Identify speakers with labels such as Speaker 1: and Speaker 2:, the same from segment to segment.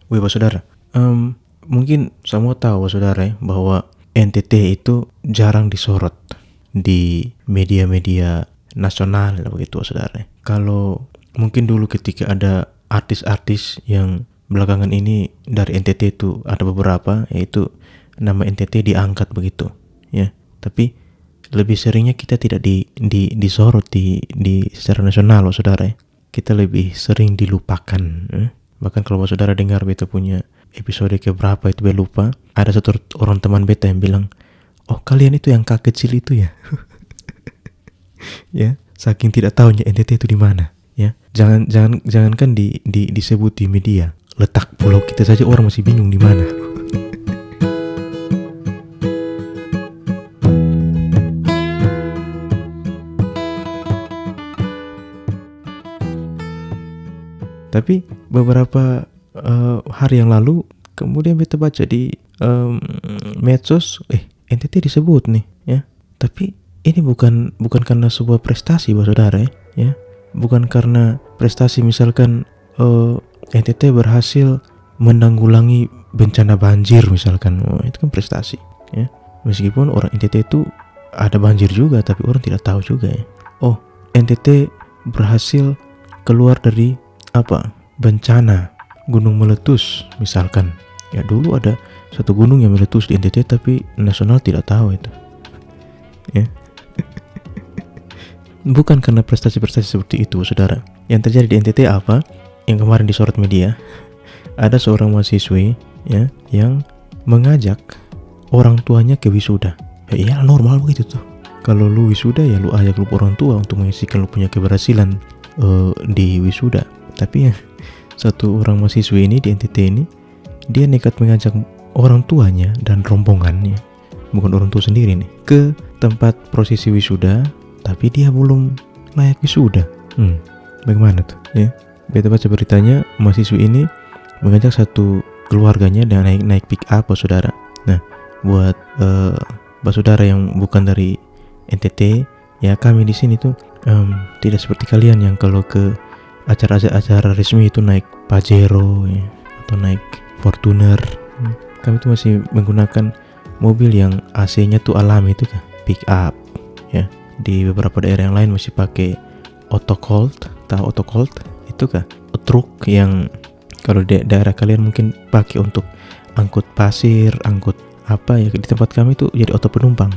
Speaker 1: Wih, Pak Saudara, mungkin semua tahu Pak Saudara ya, bahwa NTT itu jarang disorot di media-media nasional begitu Pak Saudara. Kalau mungkin dulu ketika ada artis-artis yang belakangan ini dari NTT itu ada beberapa, yaitu nama NTT diangkat begitu ya. Tapi lebih seringnya kita tidak disorot di secara nasional Pak Saudara ya. Kita lebih sering dilupakan ya. Bahkan kalau saudara dengar beta punya episode keberapa itu beta lupa, ada satu orang teman beta yang bilang, oh kalian itu yang kak kecil itu ya. Ya, saking tidak tahunya NTT itu di mana ya. Jangankan disebut di media, letak pulau kita saja orang masih bingung di mana. Tapi beberapa hari yang lalu kemudian beta baca di medsos, NTT disebut nih ya. Tapi ini bukan karena sebuah prestasi Pak Saudara ya. Bukan karena prestasi misalkan NTT berhasil menanggulangi bencana banjir misalkan. Itu kan prestasi ya. Meskipun orang NTT itu ada banjir juga tapi orang tidak tahu juga ya. Oh, NTT berhasil keluar dari bencana gunung meletus misalkan ya. Dulu ada satu gunung yang meletus di NTT tapi nasional tidak tahu itu ya. Bukan karena prestasi-prestasi seperti itu saudara. Yang terjadi di NTT apa yang kemarin disorot media, ada seorang mahasiswi ya yang mengajak orang tuanya ke wisuda. Ya normal begitu tuh. Kalau lu wisuda ya lu ajak lu orang tua untuk menyaksikan lu punya keberhasilan di wisuda. Tapi ya satu orang mahasiswa ini di NTT ini, dia nekat mengajak orang tuanya dan rombongannya, bukan orang tua sendiri nih, ke tempat prosesi wisuda, tapi dia belum layak wisuda. Bagaimana tuh ya? Beta baca beritanya, mahasiswa ini mengajak satu keluarganya dan naik pick up Pak Saudara. Nah, buat Pak Saudara yang bukan dari NTT, ya kami di sini tuh tidak seperti kalian yang kalau ke acara-acara resmi itu naik Pajero ya, atau naik Fortuner. Kami tuh masih menggunakan mobil yang AC-nya tuh alami itu kan, pick up ya. Di beberapa daerah yang lain masih pakai Autocold. Tahu Autocold? Itu kan truk yang kalau di daerah kalian mungkin pakai untuk angkut pasir, angkut apa ya, di tempat kami tuh jadi auto penumpang.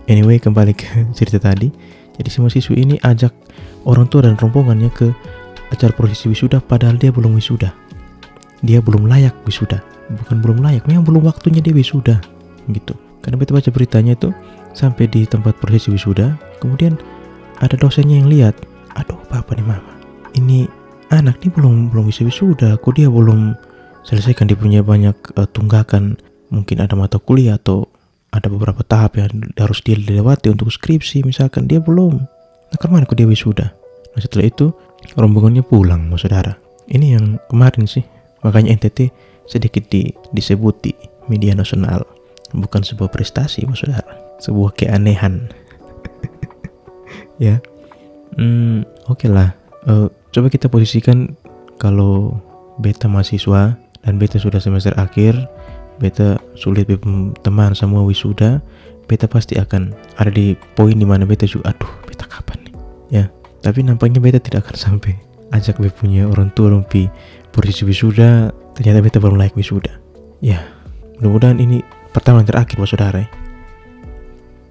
Speaker 1: Anyway, kembali ke cerita tadi. Jadi si mahasiswa ini ajak orang tua dan rombongannya ke acara prosesi wisuda padahal dia belum wisuda. Dia belum layak wisuda. Bukan belum layak, memang belum waktunya dia wisuda gitu. Karena kita baca beritanya itu sampai di tempat prosesi wisuda, kemudian ada dosennya yang lihat, aduh apa nih mama, ini anak nih belum bisa wisuda, kok dia belum selesaikan, dia punya banyak tunggakan, mungkin ada mata kuliah atau ada beberapa tahap yang harus dia lewati untuk skripsi misalkan, dia belum. Nah kemana kok dia wisuda? Nah setelah itu rombongannya pulang saudara. Ini yang kemarin sih, makanya NTT sedikit disebut di media nasional. Bukan sebuah prestasi saudara, sebuah keanehan. Ya, oke lah. Coba kita posisikan kalau beta mahasiswa dan beta sudah semester akhir, beta sulit teman semua wisuda, beta pasti akan ada di poin dimana beta juga, aduh beta kapan nih ya. Tapi nampaknya beta tidak akan sampai ajak beta punya orang tua rumpi posisi wisuda, ternyata beta belum layak wisuda ya. Mudah-mudahan ini pertama dan terakhir Pak Saudara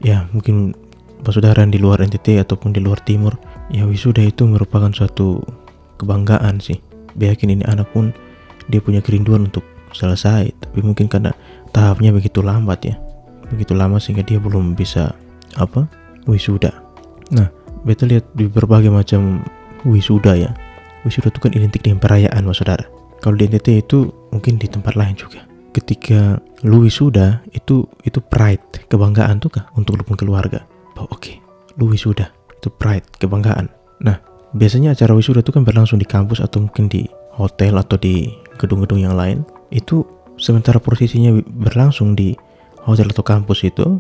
Speaker 1: ya. Mungkin Pak Saudara di luar NTT ataupun di luar timur ya, wisuda itu merupakan suatu kebanggaan sih. Yakin ini anak pun dia punya kerinduan untuk selesai, tapi mungkin karena tahapnya begitu lambat ya, begitu lama sehingga dia belum bisa wisuda. Nah, beta lihat di berbagai macam wisuda ya. Wisuda itu kan identik dengan perayaan Pak Saudara. Kalau di NTT itu mungkin di tempat lain juga. Ketika lu wisuda itu pride, kebanggaan tuh kah untuk lu pun keluarga. Oh, oke, lu wisuda, itu pride, kebanggaan. Nah, biasanya acara wisuda itu kan berlangsung di kampus atau mungkin di hotel atau di gedung-gedung yang lain. Itu sementara prosesinya berlangsung di hotel atau kampus itu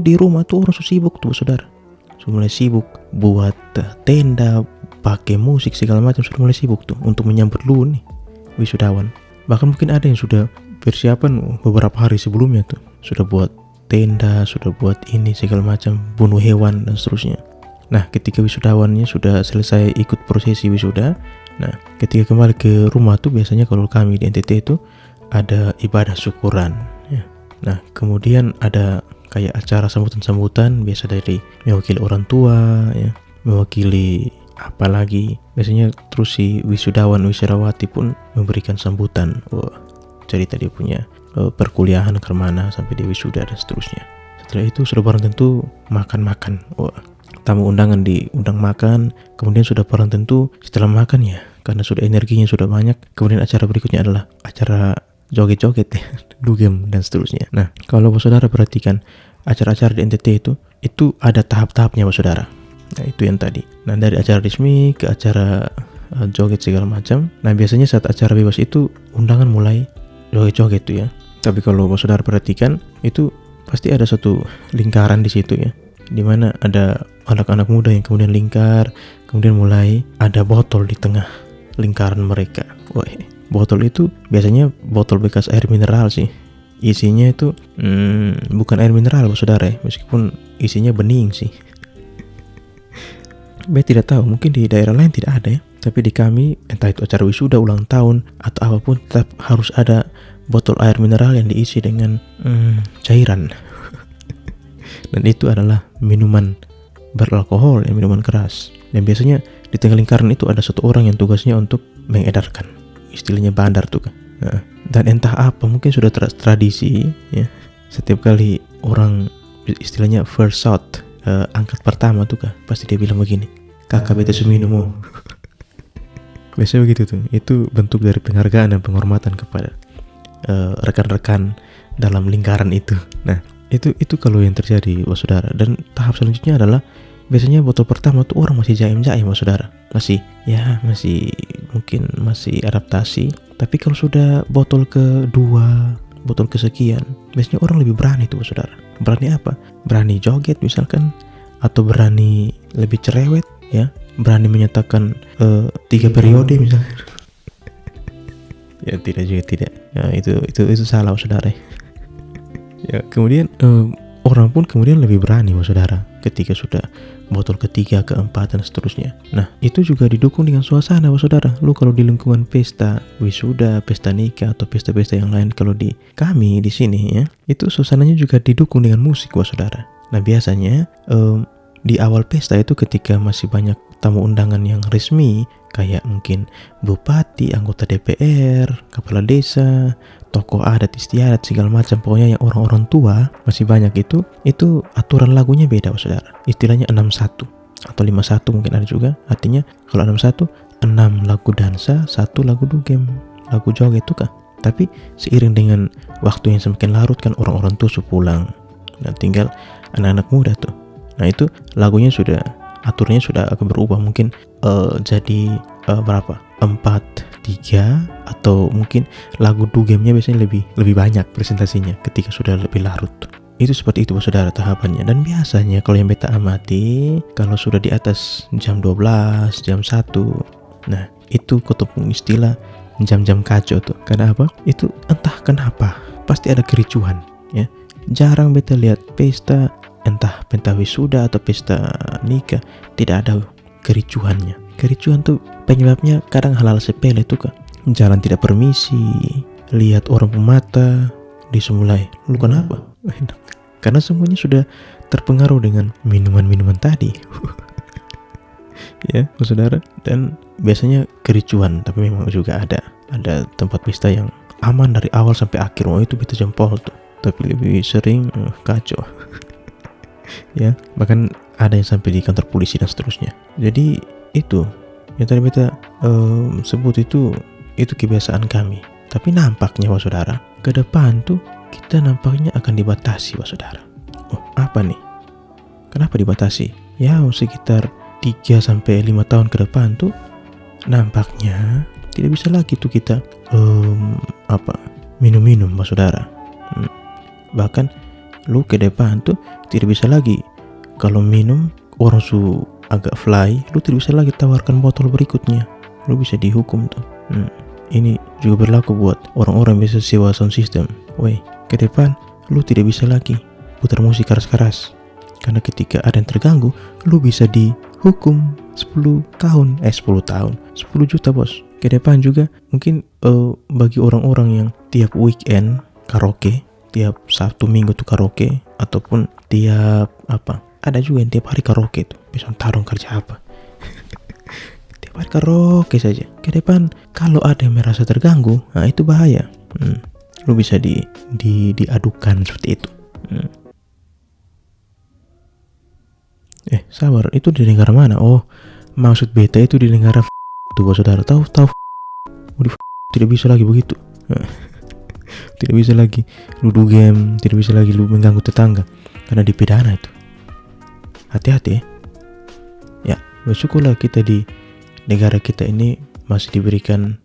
Speaker 1: di rumah tuh orang sibuk tuh saudara. Sudah mulai sibuk buat tenda, pakai musik segala macam, sudah mulai sibuk tuh untuk menyambut lu nih wisudawan. Bahkan mungkin ada yang sudah persiapan beberapa hari sebelumnya tuh, sudah buat tenda, sudah buat ini segala macam, bunuh hewan dan seterusnya. Nah, ketika wisudawannya sudah selesai ikut prosesi wisuda, nah ketika kembali ke rumah tuh biasanya kalau kami di NTT itu ada ibadah syukuran ya. Nah, kemudian ada kayak acara sambutan-sambutan biasa dari mewakili orang tua ya, mewakili apalagi biasanya, terus si wisudawan wisudawati pun memberikan sambutan. Wah, cerita dia punya perkuliahan kemana sampai dia wisuda dan seterusnya. Setelah itu sudah barang tentu makan-makan. Wah, tamu undangan diundang makan, kemudian sudah barang tentu setelah makan ya, karena sudah energinya sudah banyak, kemudian acara berikutnya adalah acara joget-joget ya, dugem dan seterusnya. Nah, kalau saudara perhatikan acara-acara di NTT itu ada tahap-tahapnya saudara. Nah, itu yang tadi. Nah, dari acara resmi ke acara joget segala macam. Nah, biasanya saat acara bebas itu undangan mulai joget-joget tuh ya. Tapi kalau saudara perhatikan itu pasti ada satu lingkaran di situ ya, dimana ada anak-anak muda yang kemudian lingkar, kemudian mulai ada botol di tengah lingkaran mereka. Wah, botol itu biasanya botol bekas air mineral sih. Isinya itu bukan air mineral saudara ya, meskipun isinya bening sih. Saya tidak tahu, mungkin di daerah lain tidak ada ya, tapi di kami entah itu acara wisuda, ulang tahun atau apapun, tetap harus ada botol air mineral yang diisi dengan cairan. Dan itu adalah minuman beralkohol, ya, minuman keras. Dan biasanya di tengah lingkaran itu ada satu orang yang tugasnya untuk mengedarkan, istilahnya bandar tuh kan. Nah, dan entah apa, mungkin sudah tradisi ya, setiap kali orang istilahnya first shot, angkat pertama tuh kan, pasti dia bilang begini, kakak bete suminumu. Biasanya begitu tuh. Itu bentuk dari penghargaan dan penghormatan kepada rekan-rekan dalam lingkaran itu. Nah, itu kalau yang terjadi saudara. Dan tahap selanjutnya adalah biasanya botol pertama tuh orang masih jaim-jaim saudara, masih mungkin masih adaptasi. Tapi kalau sudah botol kedua, botol kesekian, biasanya orang lebih berani tuh saudara. Berani apa? Berani joget misalkan, atau berani lebih cerewet ya, berani menyatakan 3 periode misalnya. Ya tidak juga, tidak ya, itu salah saudara. Ya, kemudian orang pun kemudian lebih berani saudara ketika sudah botol ketiga, keempat dan seterusnya. Nah, itu juga didukung dengan suasana saudara. Lu kalau di lingkungan pesta wisuda, pesta nikah atau pesta-pesta yang lain, kalau di kami di sini ya, itu suasananya juga didukung dengan musik saudara. Nah, biasanya di awal pesta itu ketika masih banyak tamu undangan yang resmi, kayak mungkin bupati, anggota DPR, kepala desa, tokoh adat istiadat segala macam, pokoknya yang orang-orang tua masih banyak, itu aturan lagunya beda saudara. Istilahnya 61 atau 51 mungkin ada juga. Artinya kalau 61, 6 lagu dansa, 1 lagu dugem, lagu joget itu kan. Tapi seiring dengan waktu yang semakin larut kan, orang-orang tua sudah pulang. Nah, tinggal anak-anak muda tuh. Nah, itu lagunya sudah, aturannya sudah akan berubah, mungkin jadi berapa? 4-3, atau mungkin lagu dugemnya biasanya lebih banyak presentasinya ketika sudah lebih larut. Itu seperti itu saudara tahapannya. Dan biasanya kalau yang beta amati, kalau sudah di atas jam 12, jam 1, nah itu ketemu istilah jam-jam kacau tuh. Karena apa? Itu entah kenapa pasti ada kericuhan ya. Jarang beta lihat pesta, entah pesta wisuda atau pesta nikah, tidak ada kericuhannya. Kericuhan tuh penyebabnya kadang hal-hal sepele tuh kan. Jalan tidak permisi, lihat orang pemata, disemulai. Lu kenapa? Karena semuanya sudah terpengaruh dengan minuman-minuman tadi. Ya, saudara. Dan biasanya kericuhan, tapi memang juga ada tempat pesta yang aman dari awal sampai akhir. Oh, itu beta jempol tuh. Tapi lebih sering kacau. Ya, bahkan ada yang sampai di kantor polisi dan seterusnya. Jadi itu yang tadi beta sebut itu kebiasaan kami. Tapi nampaknya saudara, ke depan tuh kita nampaknya akan dibatasi saudara. Oh, apa nih? Kenapa dibatasi? Ya, sekitar 3-5 tahun ke depan tuh nampaknya tidak bisa lagi tuh kita minum-minum saudara. Bahkan lu ke depan tuh tidak bisa lagi, kalau minum orang su agak fly, lu tidak bisa lagi tawarkan botol berikutnya, lu bisa dihukum tuh. ini juga berlaku buat orang-orang yang bisa sewa sound system. Woi, ke depan lu tidak bisa lagi putar musik keras-keras, karena ketika ada yang terganggu, lu bisa dihukum 10 juta bos. Ke depan juga mungkin bagi orang-orang yang tiap weekend karaoke, tiap Sabtu Minggu tuh karaoke, ataupun tiap ada juga yang tiap hari karaoke tuh, bisa tarung kerja apa. Tiap hari karaoke saja. Ke depan kalau ada yang merasa terganggu, nah itu bahaya. Lu bisa diadukan seperti itu. Sabar, itu di negara mana? Oh, maksud beta itu di negara tuh bos saudara. Tahu tidak bisa lagi begitu. Tidak bisa lagi ludo game, tidak bisa lagi lu mengganggu tetangga karena dipidana itu. Hati-hati ya. Bersyukurlah kita di negara kita ini masih diberikan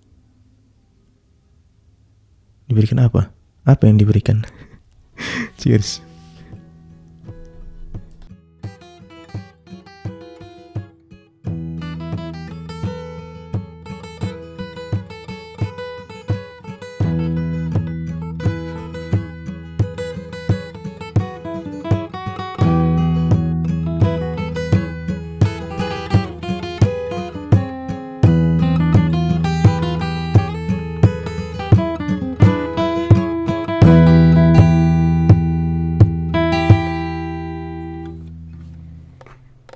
Speaker 1: apa yang diberikan. Cheers.